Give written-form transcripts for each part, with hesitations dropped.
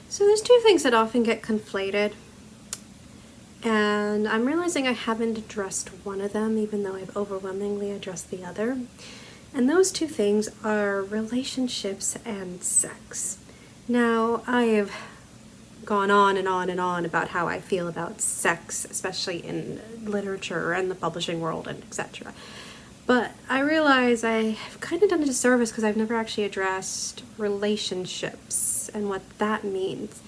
So there's two things that often get conflated, and I'm realizing I haven't addressed one of them, even though I've overwhelmingly addressed the other. And those two things are relationships and sex. Now, I have gone on and on and on about how I feel about sex, especially in literature and the publishing world and etc. But I realize I've kind of done a disservice because I've never actually addressed relationships and what that means.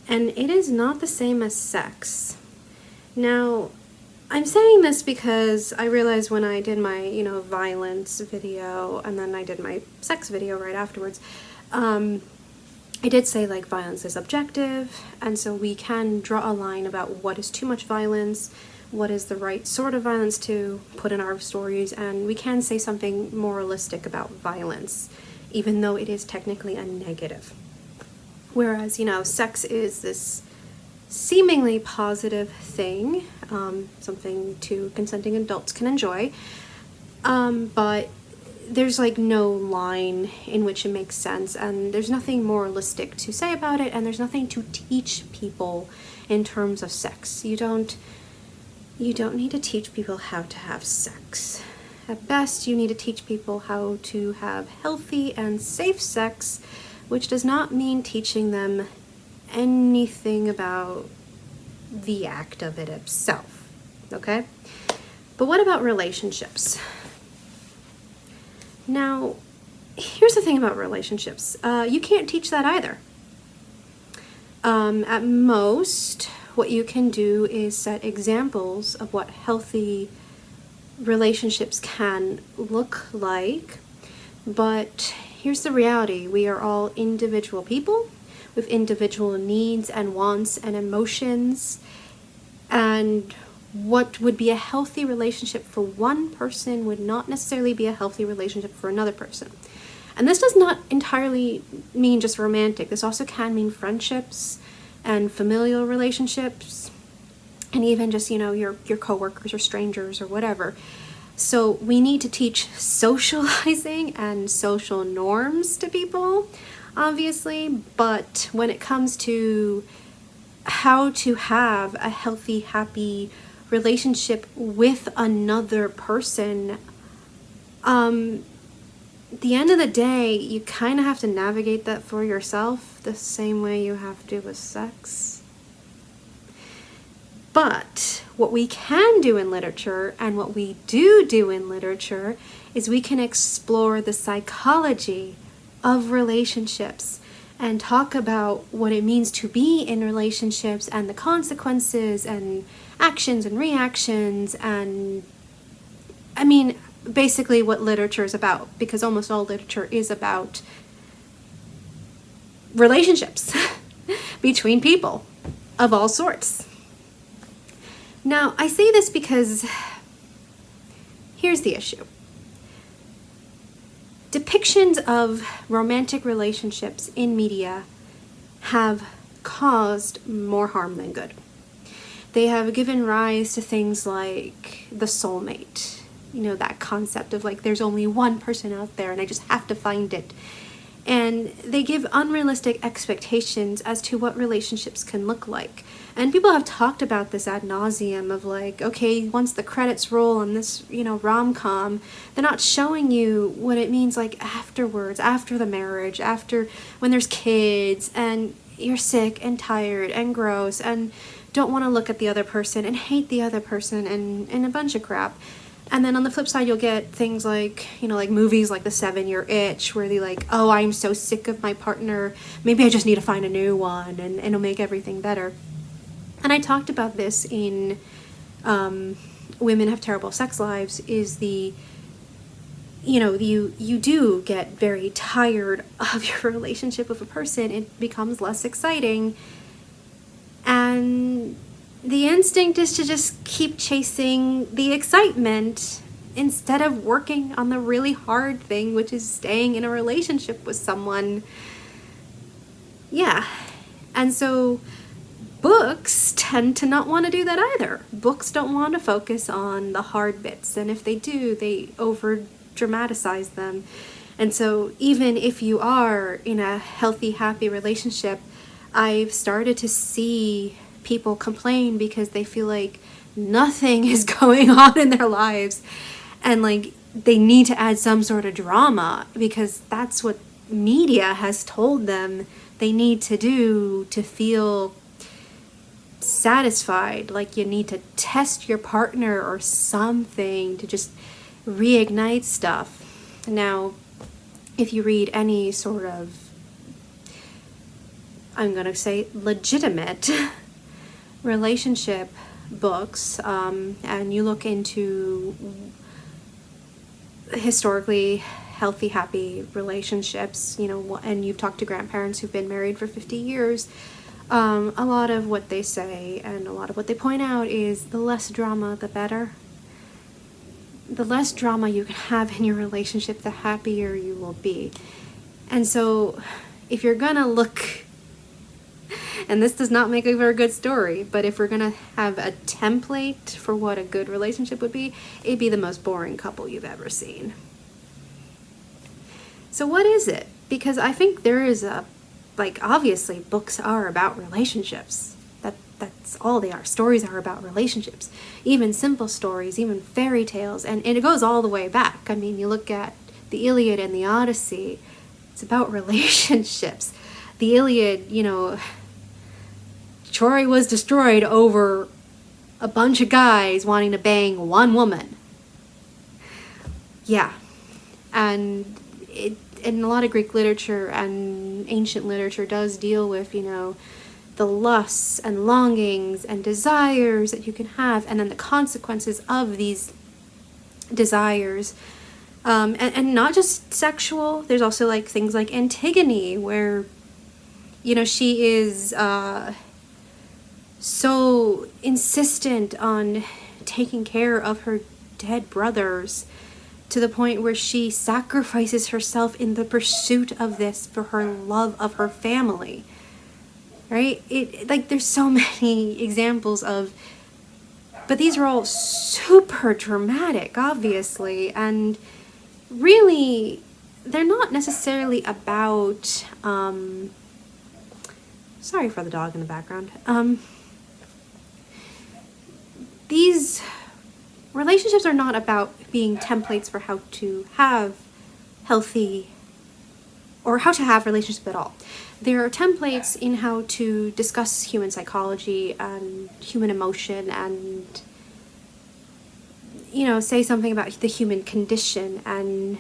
And it is not the same as sex. Now, I'm saying this because I realized when I did my, violence video and then I did my sex video right afterwards, I did say like violence is objective, and so we can draw a line about what is too much violence, what is the right sort of violence to put in our stories, and we can say something moralistic about violence, even though it is technically a negative. Whereas, sex is this seemingly positive thing, something two consenting adults can enjoy, but there's like no line in which it makes sense, and there's nothing moralistic to say about it, and there's nothing to teach people in terms of sex. You don't need to teach people how to have sex. At best, you need to teach people how to have healthy and safe sex, which does not mean teaching them anything about the act of it itself, okay? But what about relationships? Now, here's the thing about relationships. You can't teach that either. At most, what you can do is set examples of what healthy relationships can look like. But here's the reality. We are all individual people with individual needs and wants and emotions. And what would be a healthy relationship for one person would not necessarily be a healthy relationship for another person. And this does not entirely mean just romantic. This also can mean friendships and familial relationships, and even just, your coworkers or strangers or whatever. So we need to teach socializing and social norms to people, obviously, but when it comes to how to have a healthy, happy relationship with another person, the end of the day, you kind of have to navigate that for yourself the same way you have to with sex. But what we can do in literature, and what we do in literature, is we can explore the psychology of relationships and talk about what it means to be in relationships and the consequences and actions and reactions, and basically what literature is about, because almost all literature is about relationships between people of all sorts. Now, I say this because here's the issue. Depictions of romantic relationships in media have caused more harm than good. They have given rise to things like the soulmate, that concept of like there's only one person out there and I just have to find it. And they give unrealistic expectations as to what relationships can look like. And people have talked about this ad nauseum of like, okay, once the credits roll on this, rom-com, they're not showing you what it means like afterwards, after the marriage, after when there's kids and you're sick and tired and gross and don't want to look at the other person and hate the other person and a bunch of crap. And then on the flip side, you'll get things like, like movies like The 7-Year Itch, where they're like, oh, I'm so sick of my partner. Maybe I just need to find a new one and it'll make everything better. And I talked about this in Women Have Terrible Sex Lives, is the, you do get very tired of your relationship with a person. It becomes less exciting. And the instinct is to just keep chasing the excitement instead of working on the really hard thing, which is staying in a relationship with someone. Yeah. And so books tend to not want to do that either. Books don't want to focus on the hard bits, and if they do, they over dramatize them. And so even if you are in a healthy, happy relationship, I've started to see people complain because they feel like nothing is going on in their lives, and like they need to add some sort of drama because that's what media has told them they need to do to feel satisfied. Like you need to test your partner or something to just reignite stuff. Now, if you read any sort of, I'm gonna say, legitimate relationship books, and you look into historically healthy, happy relationships, and you've talked to grandparents who've been married for 50 years, a lot of what they say and a lot of what they point out is the less drama, the better. The less drama you can have in your relationship, the happier you will be. And so if you're gonna look, and this does not make a very good story, but if we're gonna have a template for what a good relationship would be, it'd be the most boring couple you've ever seen. So what is it? Because I think there is obviously books are about relationships. That's all they are. Stories are about relationships. Even simple stories, even fairy tales, and it goes all the way back. I mean, you look at the Iliad and the Odyssey, it's about relationships. The Iliad, Troy was destroyed over a bunch of guys wanting to bang one woman. Yeah. And a lot of Greek literature and ancient literature does deal with, the lusts and longings and desires that you can have, and then the consequences of these desires. And not just sexual, there's also things like Antigone, where, she is so insistent on taking care of her dead brothers to the point where she sacrifices herself in the pursuit of this for her love of her family. Right? There's so many examples of, but these are all super dramatic, obviously, and really, they're not necessarily about, sorry for the dog in the background, these relationships are not about being templates for how to have healthy, or how to have relationships at all. There are templates in how to discuss human psychology and human emotion and, say something about the human condition and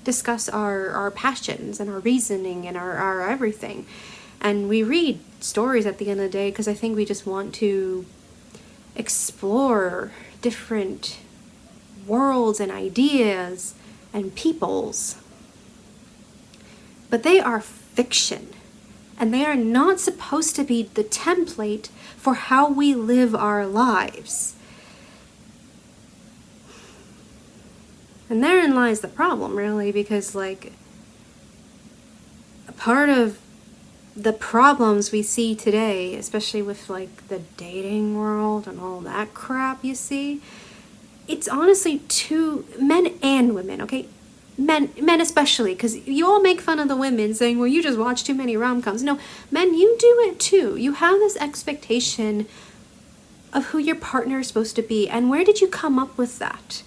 discuss our passions and our reasoning and our everything. And we read stories at the end of the day because I think we just want to explore different worlds and ideas and peoples. But they are fiction, and they are not supposed to be the template for how we live our lives. And therein lies the problem, really, because a part of the problems we see today, especially with the dating world and all that crap you see, it's honestly men and women, okay? Men especially, because you all make fun of the women saying, well, you just watch too many rom-coms. No, men, you do it too. You have this expectation of who your partner is supposed to be, and where did you come up with that?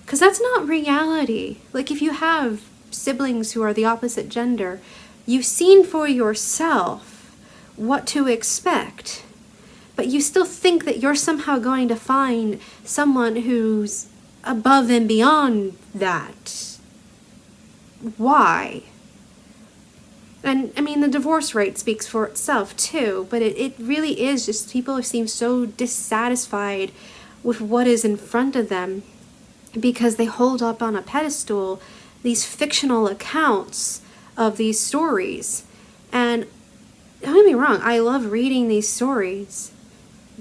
Because that's not reality. If you have siblings who are the opposite gender, you've seen for yourself what to expect, but you still think that you're somehow going to find someone who's above and beyond that. Why? And I mean, the divorce rate speaks for itself too, but it really is just people seem so dissatisfied with what is in front of them because they hold up on a pedestal these fictional accounts of these stories. And don't get me wrong, I love reading these stories,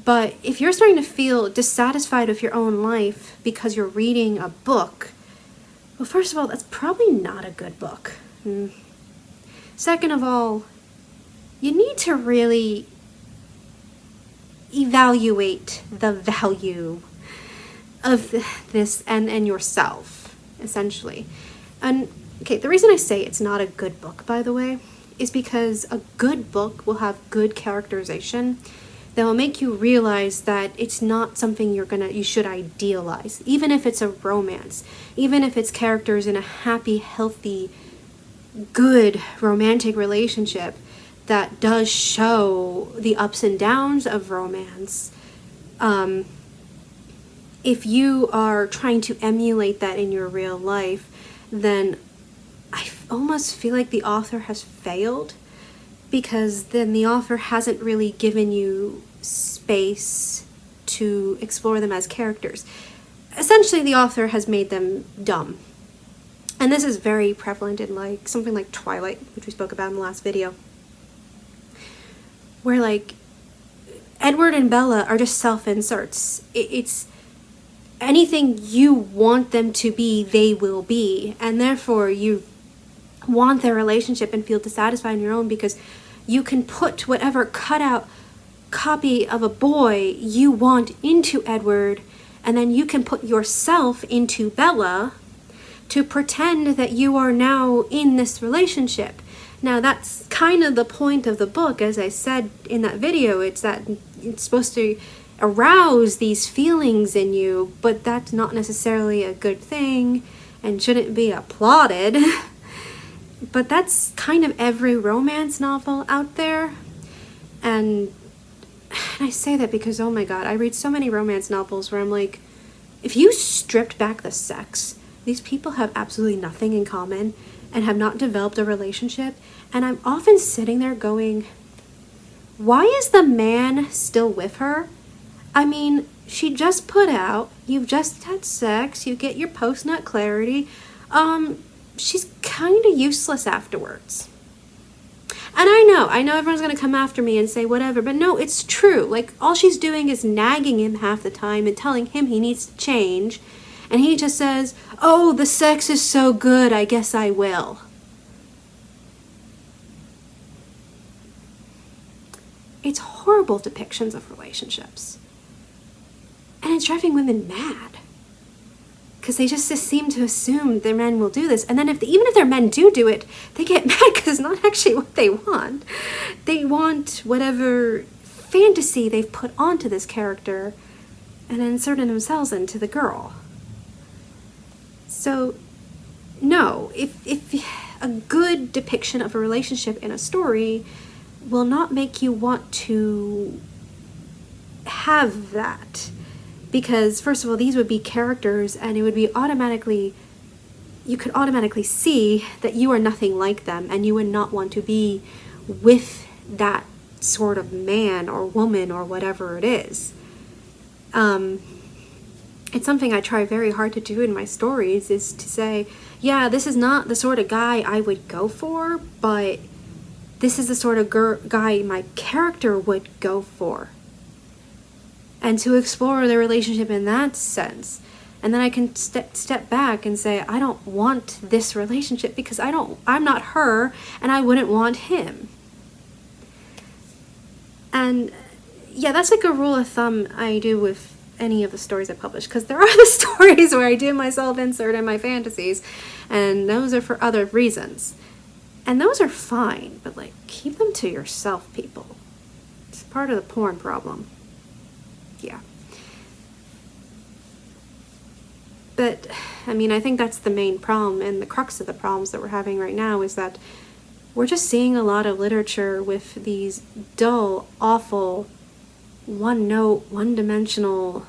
but if you're starting to feel dissatisfied with your own life because you're reading a book, well, first of all, that's probably not a good book. Second of all, you need to really evaluate the value of this and yourself, essentially. And, okay, the reason I say it's not a good book, by the way, is because a good book will have good characterization that will make you realize that it's not something you should idealize, even if it's a romance, even if it's characters in a happy, healthy, good romantic relationship that does show the ups and downs of romance. If you are trying to emulate that in your real life, then I almost feel like the author has failed, because then the author hasn't really given you space to explore them as characters. Essentially, the author has made them dumb. And this is very prevalent in like something like Twilight, which we spoke about in the last video, where like Edward and Bella are just self-inserts. It's anything you want them to be, they will be, and therefore you want their relationship and feel dissatisfied in your own because you can put whatever cutout copy of a boy you want into Edward, and then you can put yourself into Bella to pretend that you are now in this relationship. Now that's kind of the point of the book, as I said in that video. It's that it's supposed to arouse these feelings in you, but that's not necessarily a good thing and shouldn't be applauded. But that's kind of every romance novel out there. And I say that because, oh my god, I read so many romance novels where I'm like, if you stripped back the sex, these people have absolutely nothing in common and have not developed a relationship. And I'm often sitting there going, why is the man still with her? I mean, she just put out, you've just had sex, you get your post-nut clarity, she's kind of useless afterwards. And I know everyone's going to come after me and say whatever, but no, it's true. Like, all she's doing is nagging him half the time and telling him he needs to change, and he just says, oh, the sex is so good, I guess I will. It's horrible depictions of relationships. And it's driving women mad. Because they just seem to assume their men will do this. And then even if their men do it, they get mad because it's not actually what they want. They want whatever fantasy they've put onto this character and inserted themselves into the girl. So, no, if a good depiction of a relationship in a story will not make you want to have that. Because, first of all, these would be characters, and it would be you could automatically see that you are nothing like them, and you would not want to be with that sort of man or woman or whatever it is. It's something I try very hard to do in my stories, is to say, yeah, this is not the sort of guy I would go for, but this is the sort of guy my character would go for. And to explore the relationship in that sense. And then I can step back and say, I don't want this relationship because I'm not her, and I wouldn't want him. And yeah, that's like a rule of thumb I do with any of the stories I publish, because there are the stories where I do my self-insert and my fantasies, and those are for other reasons. And those are fine, but like, keep them to yourself, people. It's part of the porn problem. Yeah. But, I mean, I think that's the main problem, and the crux of the problems that we're having right now is that we're just seeing a lot of literature with these dull, awful, one-note, one-dimensional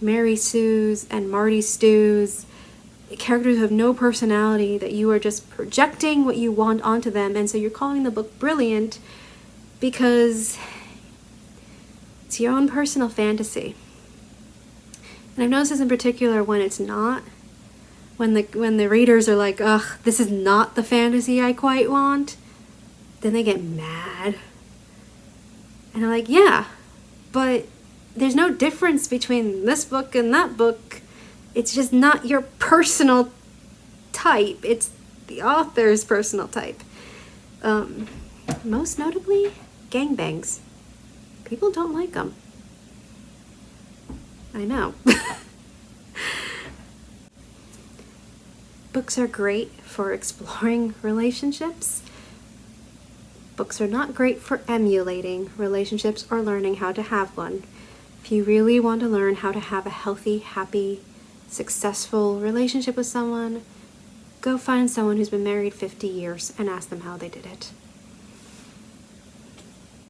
Mary Sues and Marty Stews, characters who have no personality, that you are just projecting what you want onto them, and so you're calling the book brilliant because it's your own personal fantasy. And I've noticed this in particular when it's not. When the readers are like, ugh, this is not the fantasy I quite want, then they get mad. And I'm like, yeah, but there's no difference between this book and that book. It's just not your personal type. It's the author's personal type. Most notably, gangbangs. People don't like them. I know. Books are great for exploring relationships, Books are not great for emulating relationships or learning how to have one. If you really want to learn how to have a healthy, happy, successful relationship with someone, go find someone who's been married 50 years and ask them how they did it.